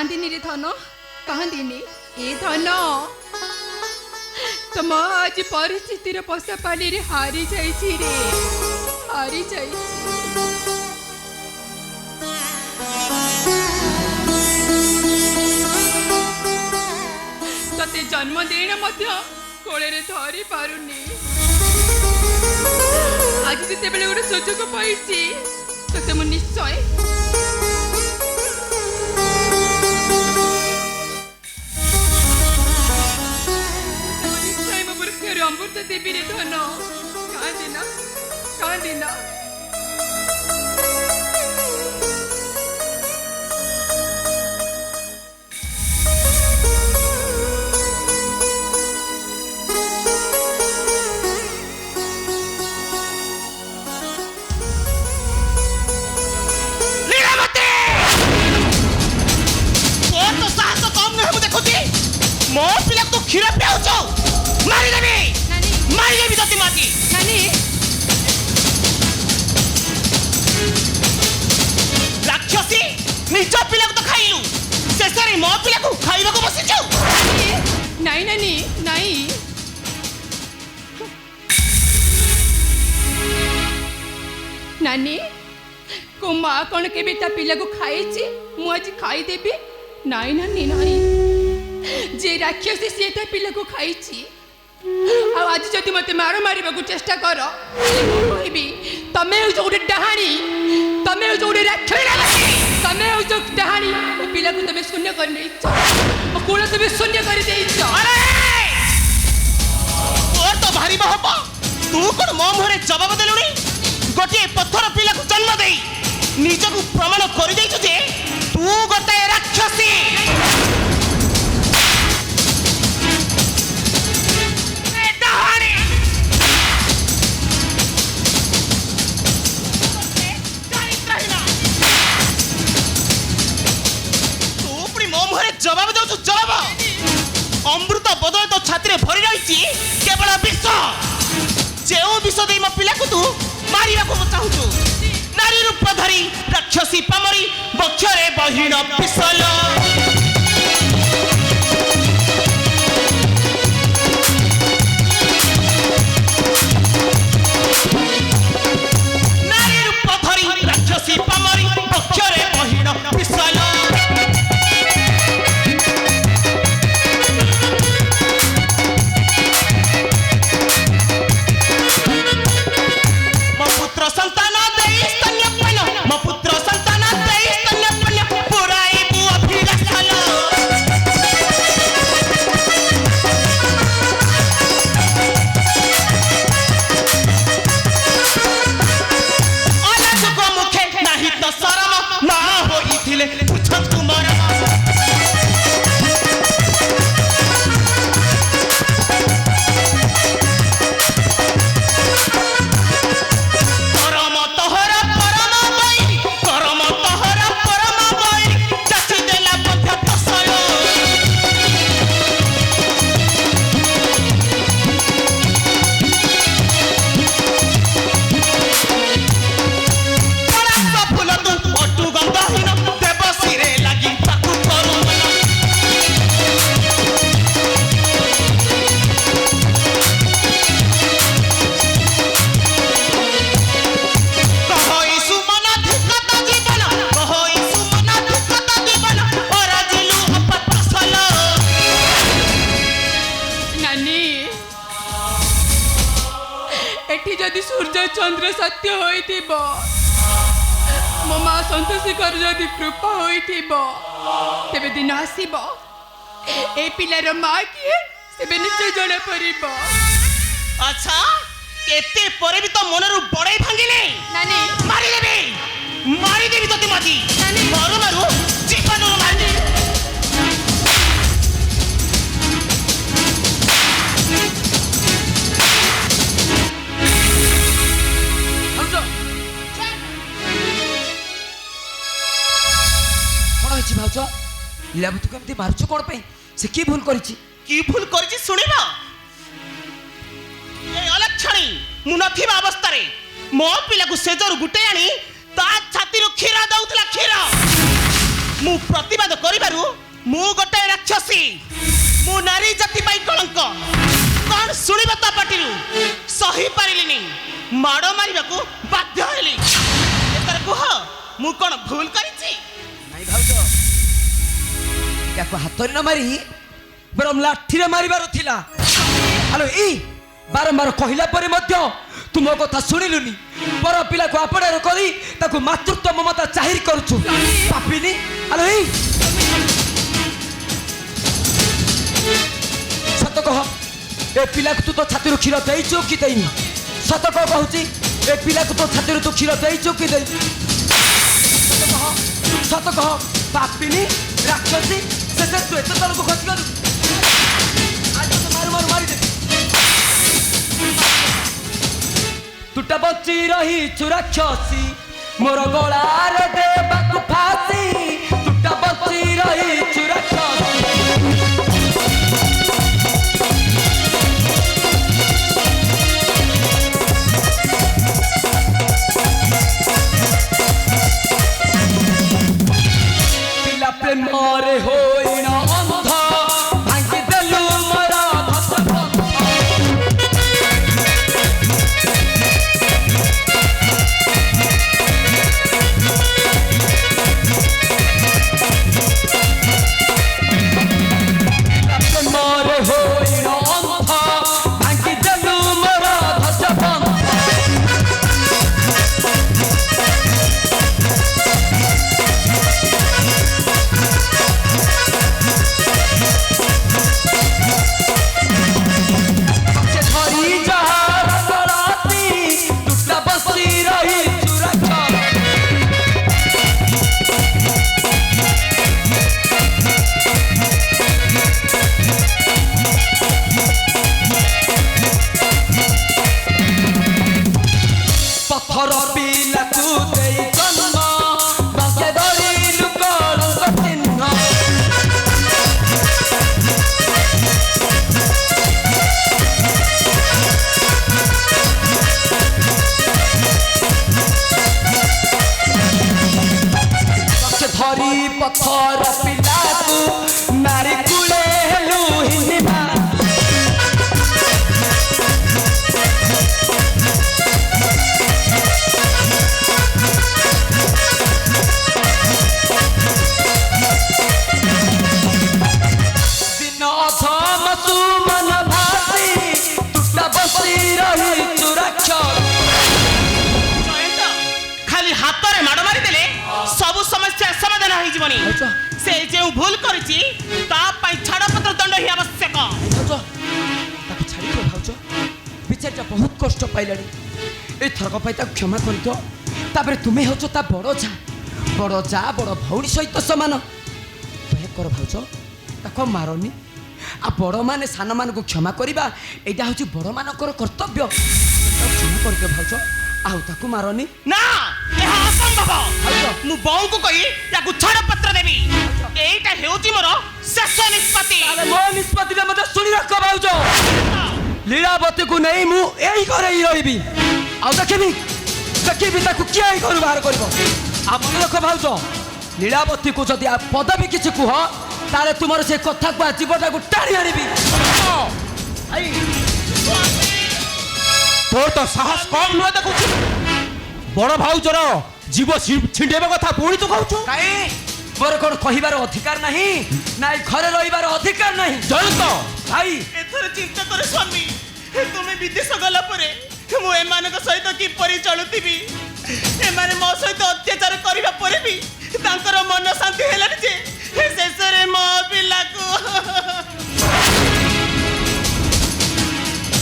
कांदिनी रे धन कांदिनी ए धन तुम आज परिस्थितिर पशा पानी रे हारी जाइछि रे हारी जाइछि तते जन्म देना मध्य कोले रे धरी पारुनी आज जिते बेले गोटे सुजोग पाइछि तते मु निश्चय अमृत देवी रे धन कांदिना मो पिला तो खीर पियाउछो मारी देबी तती माती नानी राक्षसी निज पिला को तो खाइलु शेषरे मो पिला को खाइबा को बसिछो नाई नानी नाई नानी को माँ कौन के बेटा पिला को खाइछि मु आज खाई देबी नाई नानी नाई जे राक्षसी से ता पिला को खाइछि आज जदि मत मार मारिबा को चेष्टा कर कहबी तमे हो जो डहाणी तमे हो जो राक्षसी तमे हो जो डहाणी ओ पिला को तमे शून्य कर नै ओ कोला तमे शून्य कर देइछ अरे और तो भारी बहप तू कोन मो मुहरे जवाब देलुनी गोटे पत्थर पिला को जन्म देई निजको प्रमाण कर देइछ जे तू गोटे राक्षसी जवाब दो जवाब अमृत बदल तो छाती भरी रही केवल विष जो विष दे मो पिला को तू मारिया को चाहूचु नारी रूप धरी राक्षसी पामरी बक्षरे बहिण पिसल नारी रूप धरी राक्षसी पामरी बक्षरे बहिण पिसल सूर्य चंद्र सत्य होइथिबो मो माँ संतोषी कर जदि कृपा होइथिबो तेबे दिन आसीबो ए पिलार माँ किए सेबे निश्चय जणे परिबो अच्छा एते परे भी तो मनरु बड़ाई भांगिले नानी मारी देबी तते माजी नानी मारू मारू जीवन मारी भाउज लीलावती को एमती मारुछ कोन पे से की भूल करिछि सुनिबा ए अलक्षणी मु नथिबा अवस्था रे मो पिला को सेजर गुटे आनी ता छाती रो खीरा दउतला खीरा ମୁଁ ପ୍ରତିବାଦ କରିବାରୁ ମୁଁ ଗୋଟାଏ ରାକ୍ଷସୀ, ମୁଁ ନାରୀ ଜାତି ପାଇଁ କଳଙ୍କ। କଣ ଶୁଣିବ ତା ପାଟିରୁ? ସହି ପାରିଲିନି, ମାଡ଼ ମାରିବାକୁ ବାଧ୍ୟ ହେଲି। ଏଥର କୁହ ମୁଁ କଣ ଭୁଲ କରିଛି? ନାଇଁ ଭାଉଜ, ୟାକୁ ହାତରେ ନ ମାରି ବରଂ ଲାଠିରେ ମାରିବାର ଥିଲା। ଆଲୋ ଏଇ ବାରମ୍ବାର କହିଲା ପରେ ମଧ୍ୟ ତୁମ କଥା ଶୁଣିଲୁନି। ପର ପିଲାକୁ ଆପଣାର କରି ତାକୁ ମାତୃତ୍ୱ ମମତା ଜାହିର କରୁଛୁ। ପାପିନି। ଆଲୋ ଏଇ ସତ କହ, ଏ ପିଲାକୁ ତୁ ତ ଛାତିରୁ କ୍ଷୀର ଦେଇଛୁ କି ଦେଇନୁ? ସତ କହ କହୁଛି, ଏ ପିଲାକୁ ତ ଛାତିରୁ ତୁ କ୍ଷୀର ଦେଇଛୁ କି ଦେଇନୁ? ସତ କହ ପାପିନି, ରାକ୍ଷସୀ, ଶେଷରେ ତୁ ଏତେ ତଳକୁ ଖସିଗଲୁ। ଆଜି ତ ମାରୁ ମାରୁ ମାରିଦେବି। ତୁଟା ବଞ୍ଚି ରହିଛୁ ରାକ୍ଷସୀ, ମୋର ଗଳାରେ ଦେବାକୁ ଫାଶୀ। ତୁଟା ବଞ୍ଚି ରହିଛୁ ରାକ୍ଷସୀ। ପିଲା ପ୍ରେମରେ ହୋଇନ ଅନ୍ଧ, ଭାଙ୍ଗି ଦେଲୁ ମୋର ଧସ। ପ୍ରେମରେ ହୋଇନ ଅନ୍ଧ, ଭାଙ୍ଗି ଦେଲୁ ମୋର ଧସ। ଧରି ଯାହାର ଗଳାତି, ତୁଟା ବସି ରହିଛୁ ରାକ୍ଷସୀ। ପଥର ପିଲାକୁ ଦେଇ ଜନ୍ମ, ବାଙ୍କେ ଧରିଲୁ କଳଙ୍କ ଚିହ୍ନ। ପଛେ ଧରି ପଥର ପିଲାକୁ ମାରି କୁଳେ ହେଲୁ ହିନ୍ଦିମା। ଦିନ ଅଧମ ସୁମନ ଭାସି, ତୁଟା ବସି ରହିଛୁ ରାକ୍ଷସୀ। ଜୟନ୍ତ, ଖାଲି ହାତରେ ମାଡ଼ ମାରିଦେଲେ ସବୁ ସମସ୍ୟା ସମାଧାନ ହେଇଯିବନି। ସେ ଯେଉଁ ଭୁଲ କରିଛି ତା ପାଇଁ ଛାଡ଼ପତ୍ର ଦଣ୍ଡ ହିଁ ଆବଶ୍ୟକ। ଭାଉଜ, ତାକୁ ଛାଡ଼ିଦିଅ ଭାଉଜ। ବିଚାରଟା ବହୁତ କଷ୍ଟ ପାଇଲାଣି। ଏଥରକ ପାଇଁ ତାକୁ କ୍ଷମା କରିଦିଅ। ତାପରେ ତୁମେ ହେଉଛ ତା ବଡ଼ ଯା, ବଡ଼ ଭଉଣୀ ସହିତ ସମାନ। ଦୟାକର ଭାଉଜ, ତାକୁ ଆଉ ମାରନି। ଆଉ ବଡ଼ମାନେ ସାନମାନଙ୍କୁ କ୍ଷମା କରିବା ଏଇଟା ହେଉଛି ବଡ଼ମାନଙ୍କର କର୍ତ୍ତବ୍ୟ। ତାକୁ କ୍ଷମା କରିଦିଅ ଭାଉଜ, ଆଉ ତାକୁ ମାରନି। ନା, ଏହା ଅସମ୍ଭବ। ଭାଉଜ, ମୁଁ ବୋଉଙ୍କୁ କହି ତାକୁ ଛାଡ଼ପତ୍ର ଦେବି। ଏଇଟା ହେଉଛି ମୋର ଶେଷ ନିଷ୍ପତ୍ତି। ଆରେ ମୋ ନିଷ୍ପତ୍ତିଟା ମୋତେ ଶୁଣି ରଖ ଭାଉଜ। ଲୀଳାବତୀକୁ ନେଇ ମୁଁ ଏଇ ଘରେ ହିଁ ରହିବି। ଆଉ ଦେଖିବି ତାକୁ କିଏ ଏଇ ଘରୁ ବାହାର କରିବ। ଆଉ ମନେ ରଖ ଭାଉଜ, ଲୀଳାବତୀକୁ ଯଦି ପଦବୀ କିଛି କୁହ, ତାହେଲେ ତୁମର ସେ କଥାକୁ ଜୀବନଟାକୁ ଟାଣି ଆଣିବି। তোর তো সাহস কম নয় দেখুছি। বড় ভাউজর জীব ছিଣ୍ଡେଇବା କଥା ପୁଣି ତୁ କହୁଛୁ? କାଇଁ ମୋର କ'ଣ କହିବାର ଅଧିକାର ନାହିଁ? ନା ଏଇ ଘରେ ରହିବାର ଅଧିକାର ନାହିଁ? ଜୟନ୍ତ, ଭାଇ ଏଥର ଚିନ୍ତା କର ସ୍ୱାମୀ, ତୁମେ ବିଦେଶ ଗଲା ପରେ ମୁଁ ଏମାନଙ୍କ ସହିତ କିପରି ଚଳୁଥିବି। ଏମାନେ ମୋ ସହିତ ଅତ୍ୟାଚାର କରିବା ପରେ ବି ତାଙ୍କର ମନ ଶାନ୍ତି ହେଲାନି ଯେ ଶେଷରେ ମୋ ପିଲାକୁ।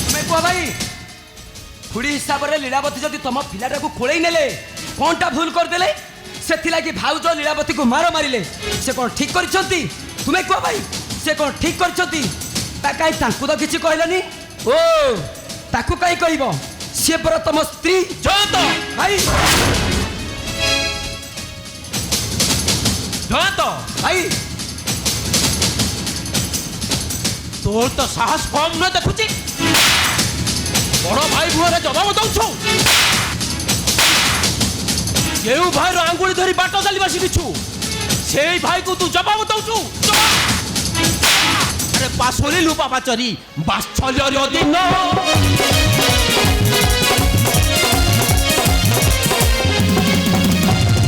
ତୁମେ କୁହ ଭାଇ, ଖୁଡ଼ି ହିସାବରେ ଲୀଳାବତୀ ଯଦି ତମ ପିଲାଟାକୁ କୋଳେଇ ନେଲେ, କ'ଣଟା ଭୁଲ କରିଦେଲେ? ସେଥିଲାଗି ଭାଉଜ ଲୀଳାବତୀକୁ ମାରିଲେ ସେ କ'ଣ ଠିକ୍ କରିଛନ୍ତି? ତୁମେ କୁହ ଭାଇ, ସେ କ'ଣ ଠିକ୍ କରିଛନ୍ତି? କାହିଁ ତାଙ୍କୁ ତ କିଛି କହିଲନି। ଓ ତାକୁ କାହିଁ କହିବ? ସିଏ ପରା ତମ ସ୍ତ୍ରୀ। ଜୟନ୍ତ ଭାଇ ଜୟନ୍ତ, ଭାଇ তোর তো সাহস কম নয় দেখুছি। বড় ভাই মুহরে জবাব দৌছু। কেউ ভাইর আঙ্গুলি ধরি বাট চালিবা শিখিছু, সেই ভাইକୁ ତୁ ଜବାବ ଦଉଛୁ ଆରେ ପାଶୋରି ଲୁପା ପାଚରି ବାତ୍ସଲ୍ୟର ଦିନ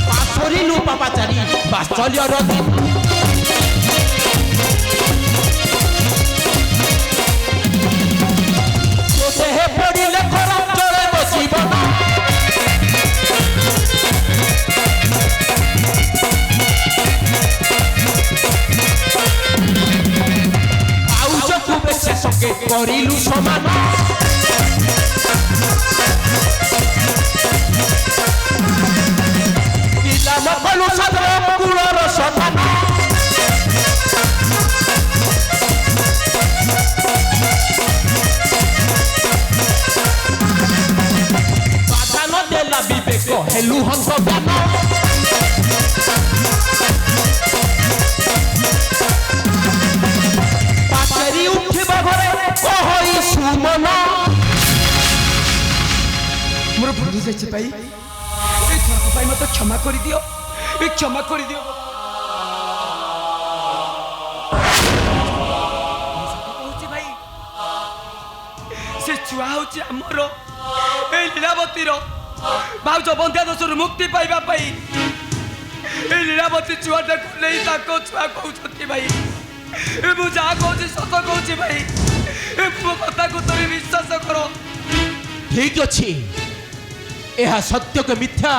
ପାଶୋରି ଲୁପା ପାଚରି ବାତ୍ସଲ୍ୟର ଦିନ ସେ ପଡ଼ିଲେ ଖରାପ ଜଳେ ବସିବ ନା ଶେଷକେ କରିଲୁ ସମାନ ପିଲା ମକଲୁ ସାଧର କୁଳର ସମାନ ବାଧା ନ ଦେଲା ବିବେକ ହେଲୁ ହନ୍ତ ଜ୍ଞାନ ମୋର ଭୁଲ ଯାଇଛି ଭାଇ এই ଥରକ ପାଇଁ ମତେ କ୍ଷମା କରିଦିଅ କ୍ଷମା କରିଦିଅ କହୁଛି ଭାଇ ସେ ଛୁଆ ହଉଛି ଆମର এই লীଳାବତୀର ଭାଉଜ ବନ୍ଧ୍ୟା ଦୋଷରୁ ମୁକ୍ତି ପାଇବା ପାଇଁ এই লীଳାବତୀ ଛୁଆଟାକୁ ନେଇ ତାଙ୍କ ଛୁଆ କହୁଛନ୍ତି ଭାଇ ମୁଁ ଯାହା କହୁଛି ସତ କହୁଛି ଭାଇ ମୋ କଥାକୁ ତମେ ବିଶ୍ୱାସ କର ଠିକ ଅଛି ଏହା ସତ୍ୟକୁ ମିଥ୍ୟା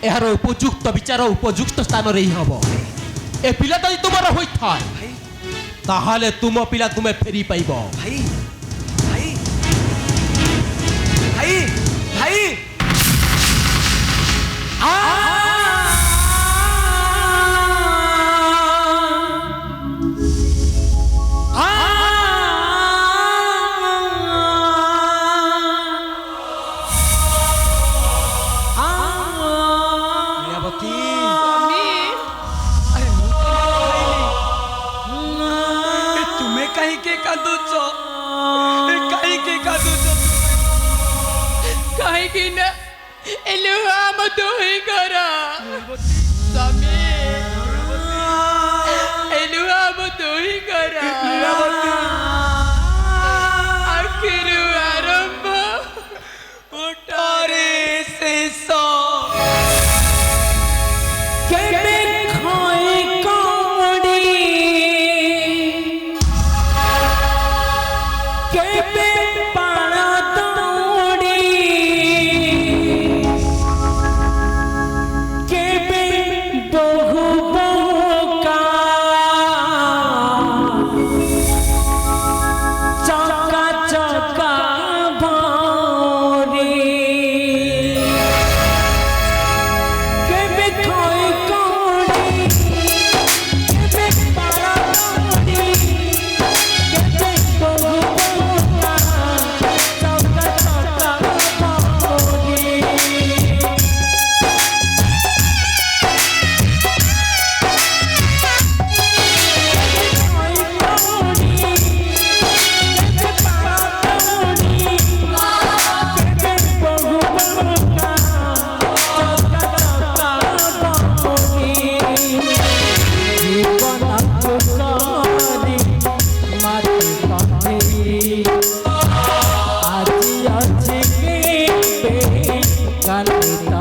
ଏହାର ଉପଯୁକ୍ତ ବିଚାର ଉପଯୁକ୍ତ ସ୍ଥାନରେ ହିଁ ହବ ଏ ପିଲା ଯଦି ତୁମର ହୋଇଥାଏ ତାହେଲେ ତୁମ ପିଲା ତୁମେ ଫେରି ପାଇବ ଭାଇ ଭାଇ ଭାଇ ଭାଇ କାହିଁକି ନା ଏଲୁହା ଆମ ଦୁହିଁଙ୍କର ସ୍ୱାମୀ ଏଲୁହା ଆମ ଦୁହିଁଙ୍କର ଆଖିରୁ ଆରମ୍ଭ ଓଠରେ ଶେଷ କେବେ ଖଇ କଉଡ଼ି କେବେ ପାଳ ଦଉଡ଼ି କେବେ ବହୁ ବହୁକା ଚକା ଚକା ଭରି କେବେ ଖଇ କଉଡ଼ି କେବେ ପାଳ ଦଉଡ଼ି କେବେ ବହୁ ବହୁକା ଚକା ଚକା ଭରି Caneta